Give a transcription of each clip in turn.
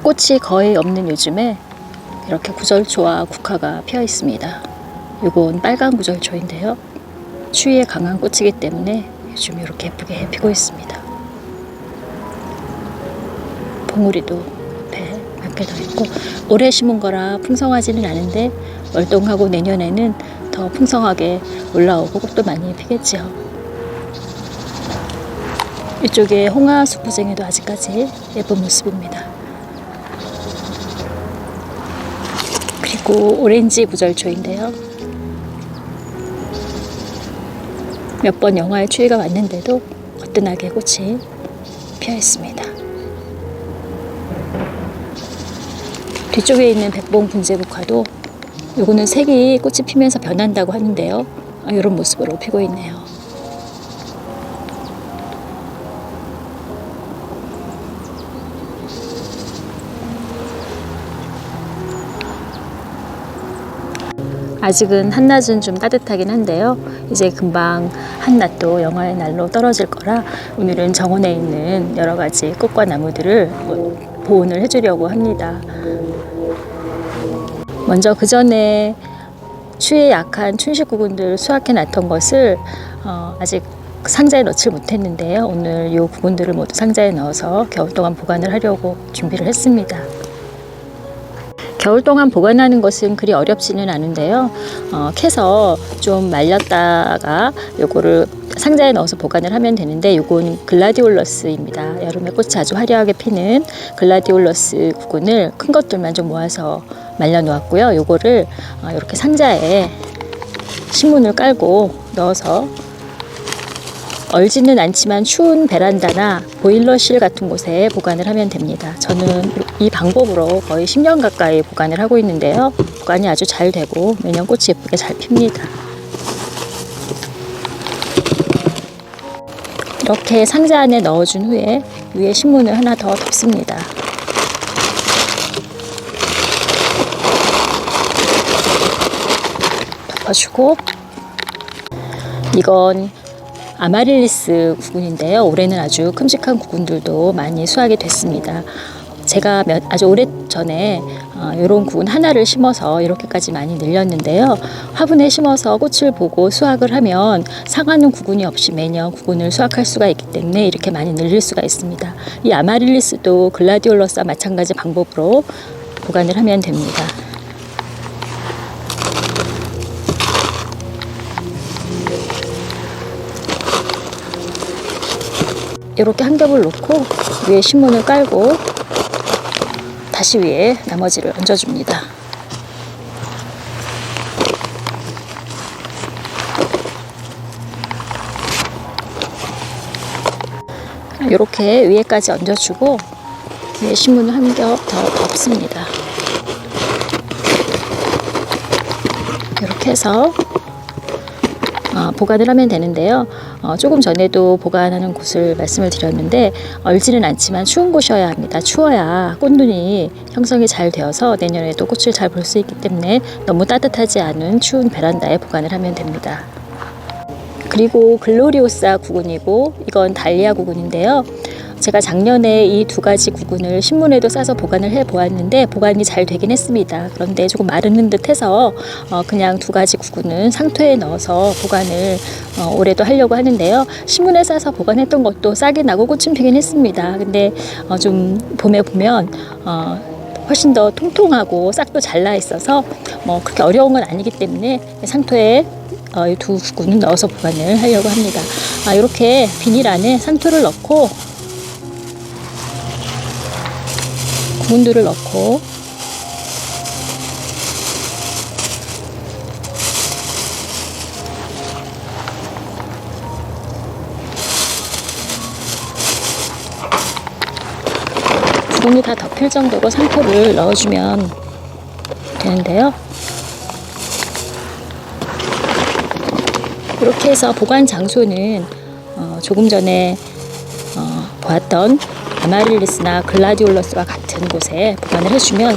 꽃이 거의 없는 요즘에 이렇게 구절초와 국화가 피어 있습니다. 이건 빨간 구절초인데요. 추위에 강한 꽃이기 때문에 요즘 이렇게 예쁘게 피고 있습니다. 봉우리도 옆에 몇 개 더 있고, 올해 심은 거라 풍성하지는 않은데 월동하고 내년에는 더 풍성하게 올라오고 꽃도 많이 피겠지요. 이쪽에 홍화수부쟁이도 아직까지 예쁜 모습입니다. 그리고 오렌지 구절초인데요. 몇 번 영하의 추위가 왔는데도 거뜬하게 꽃이 피어 있습니다. 뒤쪽에 있는 백봉 분재국화도 요거는 색이 꽃이 피면서 변한다고 하는데요. 이런 모습으로 피고 있네요. 아직은 한낮은 좀 따뜻하긴 한데요. 이제 금방 한낮도 영하의 날로 떨어질 거라 오늘은 정원에 있는 여러 가지 꽃과 나무들을 보온을 해주려고 합니다. 먼저 그 전에 추위에 약한 춘식구근들 수확해 놨던 것을 아직 상자에 넣지 못했는데요. 오늘 이 구근들을 모두 상자에 넣어서 겨울 동안 보관을 하려고 준비를 했습니다. 겨울 동안 보관하는 것은 그리 어렵지는 않은데요. 캐서 좀 말렸다가 요거를 상자에 넣어서 보관을 하면 되는데, 요건 글라디올러스입니다. 여름에 꽃이 아주 화려하게 피는 글라디올러스 구근을 큰 것들만 좀 모아서 말려 놓았고요. 요거를 이렇게 상자에 신문을 깔고 넣어서 얼지는 않지만 추운 베란다나 보일러실 같은 곳에 보관을 하면 됩니다. 저는 이 방법으로 거의 10년 가까이 보관을 하고 있는데요. 보관이 아주 잘 되고 매년 꽃이 예쁘게 잘 핍니다. 이렇게 상자 안에 넣어준 후에 위에 신문을 하나 더 덮습니다. 덮어주고, 이건 아마릴리스 구근인데요. 올해는 아주 큼직한 구근들도 많이 수확이 됐습니다. 제가 아주 오래전에 이런 구근 하나를 심어서 이렇게까지 많이 늘렸는데요. 화분에 심어서 꽃을 보고 수확을 하면 상하는 구근이 없이 매년 구근을 수확할 수가 있기 때문에 이렇게 많이 늘릴 수가 있습니다. 이 아마릴리스도 글라디올러스와 마찬가지 방법으로 보관을 하면 됩니다. 이렇게 한 겹을 놓고 위에 신문을 깔고 다시 위에 나머지를 얹어줍니다. 이렇게 위에까지 얹어주고 위에 신문을 한 겹 더 덮습니다. 이렇게 해서 보관을 하면 되는데요. 조금 전에도 보관하는 곳을 말씀을 드렸는데 얼지는 않지만 추운 곳이어야 합니다. 추워야 꽃눈이 형성이 잘 되어서 내년에도 꽃을 잘 볼 수 있기 때문에 너무 따뜻하지 않은 추운 베란다에 보관을 하면 됩니다. 그리고 글로리오사 구근이고 이건 달리아 구근인데요. 제가 작년에 이 두 가지 구근을 신문에도 싸서 보관을 해 보았는데 보관이 잘 되긴 했습니다. 그런데 조금 마르는 듯 해서 그냥 두 가지 구근은 상토에 넣어서 보관을 올해도 하려고 하는데요. 신문에 싸서 보관했던 것도 싹이 나고 꽃은 피긴 했습니다. 근데 좀 봄에 보면 훨씬 더 통통하고 싹도 잘 나 있어서 그렇게 어려운 건 아니기 때문에 상토에 이 두 구근은 넣어서 보관을 하려고 합니다. 이렇게 비닐 안에 상토를 넣고 구근들을 넣고 구근이 다 덮일 정도로 상토를 넣어주면 되는데요. 이렇게 해서 보관 장소는 조금 전에 보았던 아마릴리스나 글라디올러스와 같은 곳에 보관을 해주면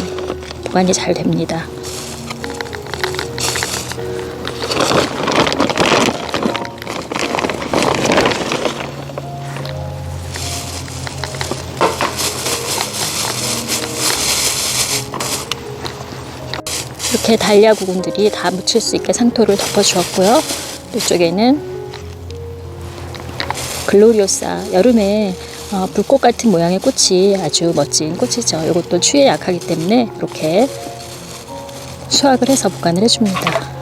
보관이 잘 됩니다. 이렇게 달리아 구근들이 다 묻힐 수 있게 상토를 덮어주었고요. 이쪽에는 글로리오사, 여름에 불꽃 같은 모양의 꽃이 아주 멋진 꽃이죠. 이것도 추위에 약하기 때문에 이렇게 수확을 해서 보관을 해줍니다.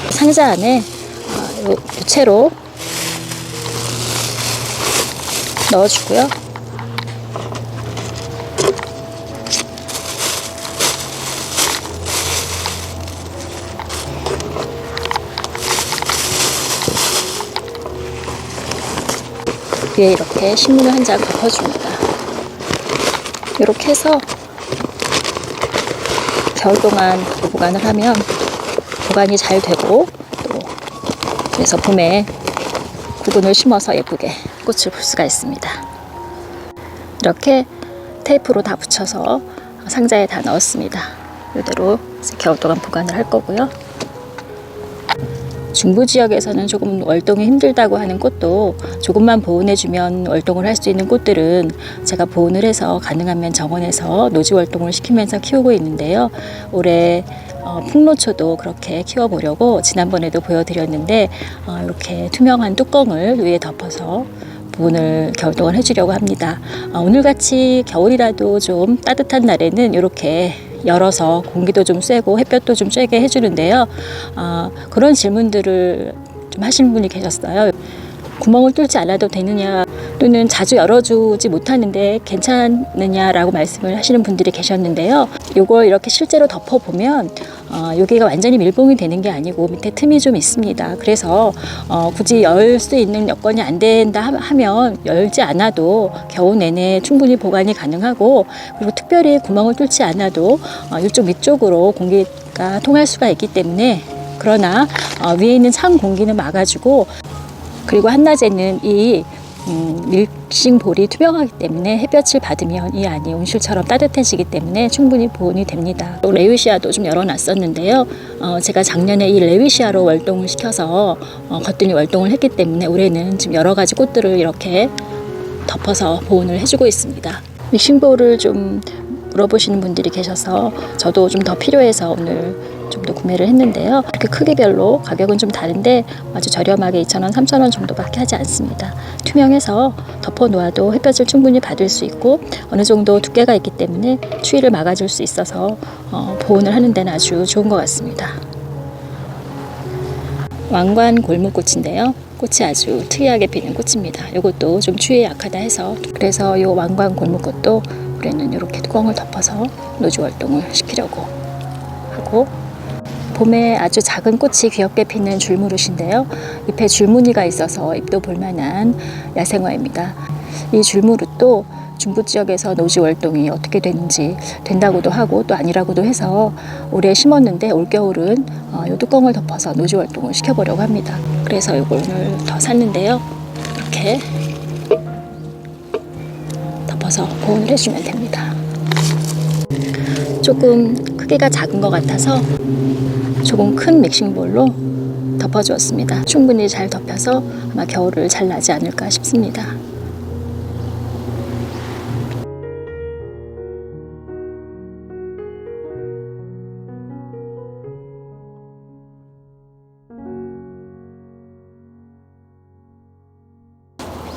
상자 안에 부채로 넣어주고요. 위에 이렇게 신문을 한 장 덮어줍니다. 이렇게 해서 겨울 동안 보관을 하면 보관이 잘 되고, 또 그래서 봄에 구근을 심어서 예쁘게 꽃을 볼 수가 있습니다. 이렇게 테이프로 다 붙여서 상자에 다 넣었습니다. 이대로 겨울 동안 보관을 할 거고요. 중부 지역에서는 조금 월동이 힘들다고 하는 꽃도 조금만 보온해주면 월동을 할 수 있는 꽃들은 제가 보온을 해서 가능하면 정원에서 노지 월동을 시키면서 키우고 있는데요. 올해 풍노초도 그렇게 키워보려고 지난번에도 보여드렸는데 이렇게 투명한 뚜껑을 위에 덮어서 보온을 겨울동안 해주려고 합니다. 오늘같이 겨울이라도 좀 따뜻한 날에는 이렇게 열어서 공기도 좀 쐬고 햇볕도 좀 쬐게 해주는데요. 그런 질문들을 좀 하시는 분이 계셨어요. 구멍을 뚫지 않아도 되느냐, 또는 자주 열어주지 못하는데 괜찮느냐라고 말씀을 하시는 분들이 계셨는데요. 요걸 이렇게 실제로 덮어보면 여기가 완전히 밀봉이 되는 게 아니고 밑에 틈이 좀 있습니다. 그래서 굳이 열 수 있는 여건이 안 된다 하면 열지 않아도 겨우 내내 충분히 보관이 가능하고, 그리고 특별히 구멍을 뚫지 않아도 이쪽 위쪽으로 공기가 통할 수가 있기 때문에, 그러나 위에 있는 찬 공기는 막아주고, 그리고 한낮에는 이 밀싱볼이 투명하기 때문에 햇볕을 받으면 이 안이 온실처럼 따뜻해지기 때문에 충분히 보온이 됩니다. 또 레위시아도 좀 열어놨었는데요. 제가 작년에 이 레위시아로 월동을 시켜서 거뜬히 월동을 했기 때문에 올해는 지금 여러 가지 꽃들을 이렇게 덮어서 보온을 해주고 있습니다. 밀싱볼을 좀 물어보시는 분들이 계셔서 저도 좀 더 필요해서 오늘 좀 더 구매를 했는데요. 이렇게 크기별로 가격은 좀 다른데 아주 저렴하게 2,000원, 3,000원 정도밖에 하지 않습니다. 투명해서 덮어 놓아도 햇볕을 충분히 받을 수 있고 어느 정도 두께가 있기 때문에 추위를 막아줄 수 있어서 보온을 하는 데는 아주 좋은 것 같습니다. 왕관 골무꽃인데요. 꽃이 아주 특이하게 피는 꽃입니다. 이것도 좀 추위에 약하다 해서, 그래서 이 왕관 골무꽃도 올해는 이렇게 뚜껑을 덮어서 노지 활동을 시키려고 하고, 봄에 아주 작은 꽃이 귀엽게 피는 줄무릇인데요. 잎에 줄무늬가 있어서 잎도 볼만한 야생화입니다. 이 줄무릇도 중부 지역에서 노지 월동이 어떻게 되는지 된다고도 하고 또 아니라고도 해서 올해 심었는데 올겨울은 이 뚜껑을 덮어서 노지 월동을 시켜보려고 합니다. 그래서 이걸 오늘 더 샀는데요. 이렇게 덮어서 보온을 해주면 됩니다. 조금 크기가 작은 것 같아서 조금 큰 믹싱볼로 덮어주었습니다. 충분히 잘 덮여서 아마 겨울을 잘 나지 않을까 싶습니다.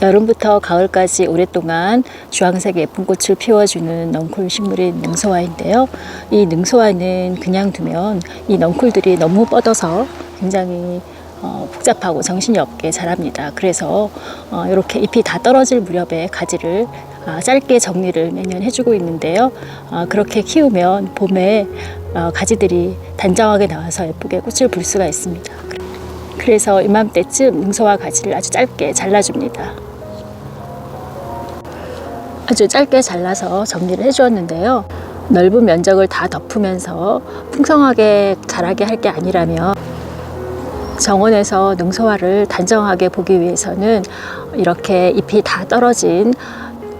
여름부터 가을까지 오랫동안 주황색 예쁜 꽃을 피워주는 넝쿨 식물인 능소화인데요. 이 능소화는 그냥 두면 이 넝쿨들이 너무 뻗어서 굉장히 복잡하고 정신이 없게 자랍니다. 그래서 이렇게 잎이 다 떨어질 무렵에 가지를 짧게 정리를 매년 해주고 있는데요. 그렇게 키우면 봄에 가지들이 단정하게 나와서 예쁘게 꽃을 불 수가 있습니다. 그래서 이맘때쯤 능소화 가지를 아주 짧게 잘라줍니다. 아주 짧게 잘라서 정리를 해주었는데요. 넓은 면적을 다 덮으면서 풍성하게 자라게 할 게 아니라면 정원에서 능소화를 단정하게 보기 위해서는 이렇게 잎이 다 떨어진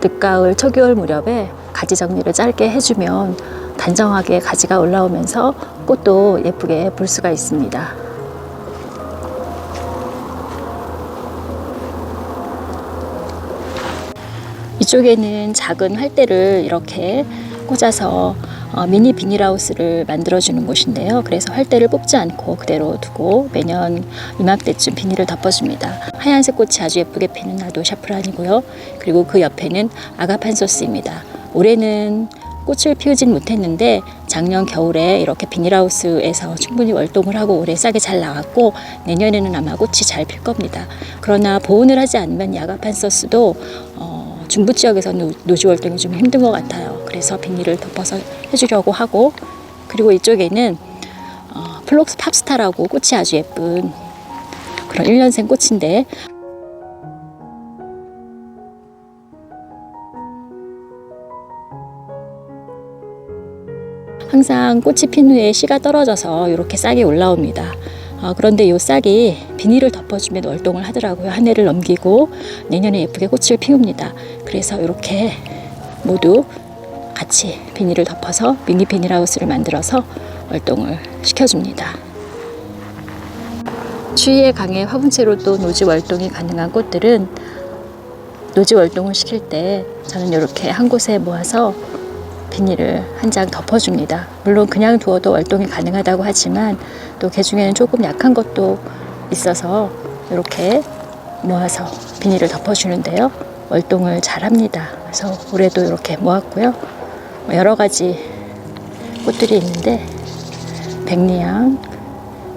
늦가을 초겨울 무렵에 가지 정리를 짧게 해주면 단정하게 가지가 올라오면서 꽃도 예쁘게 볼 수가 있습니다. 이쪽에는 작은 활대를 이렇게 꽂아서 미니 비닐하우스를 만들어주는 곳인데요. 그래서 활대를 뽑지 않고 그대로 두고 매년 이맘때쯤 비닐을 덮어줍니다. 하얀색 꽃이 아주 예쁘게 피는 나도 샤프란이고요. 그리고 그 옆에는 아가판소스입니다. 올해는 꽃을 피우진 못했는데 작년 겨울에 이렇게 비닐하우스에서 충분히 월동을 하고 올해 싹이 잘 나왔고 내년에는 아마 꽃이 잘 필 겁니다. 그러나 보온을 하지 않으면 이 아가판소스도 중부 지역에서 노지 월동이 좀 힘든 것 같아요. 그래서 비닐을 덮어서 해주려고 하고, 그리고 이쪽에는 플록스 팝스타라고 꽃이 아주 예쁜 그런 1년생 꽃인데 항상 꽃이 핀 후에 씨가 떨어져서 이렇게 싹이 올라옵니다. 그런데 이 싹이 비닐을 덮어주면 월동을 하더라고요. 한 해를 넘기고 내년에 예쁘게 꽃을 피웁니다. 그래서 이렇게 모두 같이 비닐을 덮어서 미니 비닐하우스를 만들어서 월동을 시켜줍니다. 추위에 강해 화분째로도 노지 월동이 가능한 꽃들은 노지 월동을 시킬 때 저는 이렇게 한 곳에 모아서 비닐을 한 장 덮어줍니다. 물론 그냥 두어도 월동이 가능하다고 하지만 또 개 중에는 조금 약한 것도 있어서 이렇게 모아서 비닐을 덮어주는데요. 월동을 잘 합니다. 그래서 올해도 이렇게 모았고요. 여러 가지 꽃들이 있는데 백리향,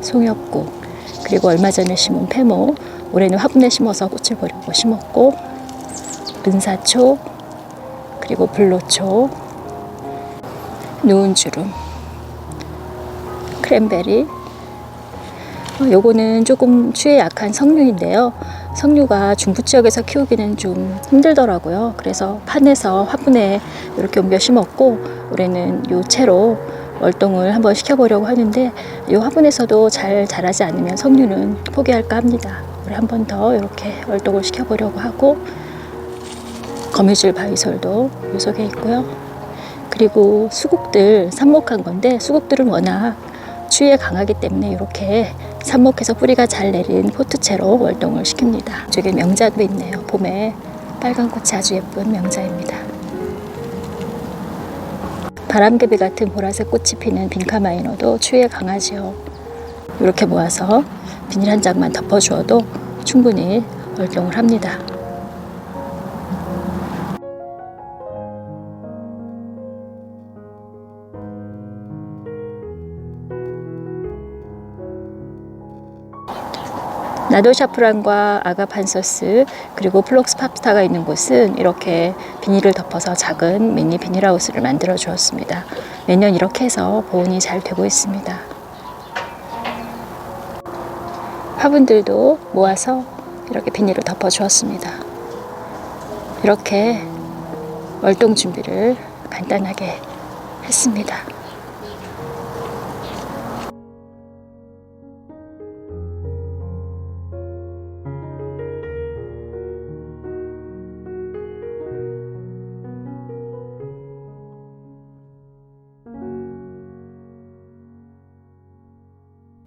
송엽국, 그리고 얼마 전에 심은 페모, 올해는 화분에 심어서 꽃을 보려고 심었고, 은사초, 그리고 불로초, 누운주름, 크랜베리. 요거는 조금 추위에 약한 석류인데요. 석류가 중부 지역에서 키우기는 좀 힘들더라고요. 그래서 판에서 화분에 이렇게 옮겨 심었고, 올해는 요 채로 월동을 한번 시켜보려고 하는데, 이 화분에서도 잘 자라지 않으면 석류는 포기할까 합니다. 올해 한 번 더 이렇게 월동을 시켜보려고 하고, 거미줄 바위솔도 요 속에 있고요. 그리고 수국들 삽목한 건데, 수국들은 워낙 추위에 강하기 때문에 이렇게 삽목해서 뿌리가 잘 내린 포트채로 월동을 시킵니다. 저기 명자도 있네요. 봄에 빨간 꽃이 아주 예쁜 명자입니다. 바람개비 같은 보라색 꽃이 피는 빈카마이너도 추위에 강하지요. 이렇게 모아서 비닐 한 장만 덮어주어도 충분히 월동을 합니다. 나도 샤프란과 아가판소스 그리고 플록스 팝스타가 있는 곳은 이렇게 비닐을 덮어서 작은 미니 비닐하우스를 만들어 주었습니다. 매년 이렇게 해서 보온이 잘 되고 있습니다. 화분들도 모아서 이렇게 비닐을 덮어 주었습니다. 이렇게 월동 준비를 간단하게 했습니다.